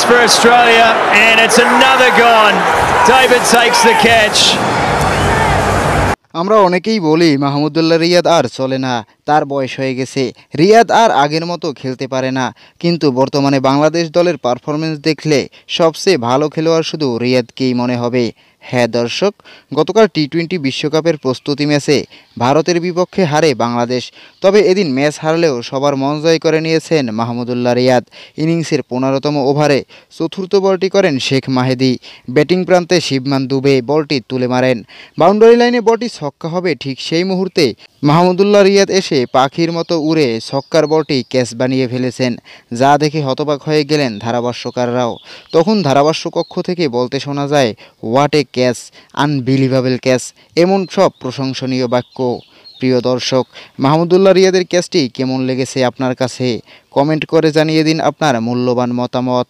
for Australia, and it's another gone. David takes the catch. আমরা অনেকেই বলি মাহমুদুল্লাহ রিয়াদ আর চলে না, তার বয়স হয়ে গেছে, রিয়াদ আর আগের মতো খেলতে পারে না। কিন্তু বর্তমানে বাংলাদেশ দলের পারফরমেন্স দেখলে সবচেয়ে ভালো খেলোয়াড় শুধু রিয়াদকেই মনে হবে। হ্যাঁ দর্শক, গতকাল টি-20 বিশ্বকাপের প্রস্তুতি ম্যাচে ভারতের বিপক্ষে হারে বাংলাদেশ। তবে এদিন ম্যাচ হারলেও সবার মন জয় করে নিয়েছেন মাহমুদুল্লাহ রিয়াদ। ইনিংসের 15তম ওভারে চতুর্থ বলটি করেন শেখ মাহেদী। ব্যাটিং প্রান্তে শিবমান দুবে বলটি তুলে মারেন। বাউন্ডারি লাইনে বলটি ছক্কা হবে ঠিক সেই মুহূর্তে মাহমুদুল্লাহ রিয়াদ এসে পাখির মতো উড়ে ছক্কার বলটি ক্যাচ বানিয়ে ফেলেছেন, যা দেখে হতবাক হয়ে গেলেন ধারাভাষ্যকাররাও। তখন ধারাভাষ্য কক্ষ থেকে বলতে শোনা যায়, what a catch, unbelievable catch, এমন সব প্রশংসনীয় বাক্য। প্রিয় দর্শক, মাহমুদুল্লাহ রিয়াদের ক্যাচটি কেমন লেগেছে আপনার কাছে? কমেন্ট করে জানিয়ে দিন আপনার মূল্যবান মতামত।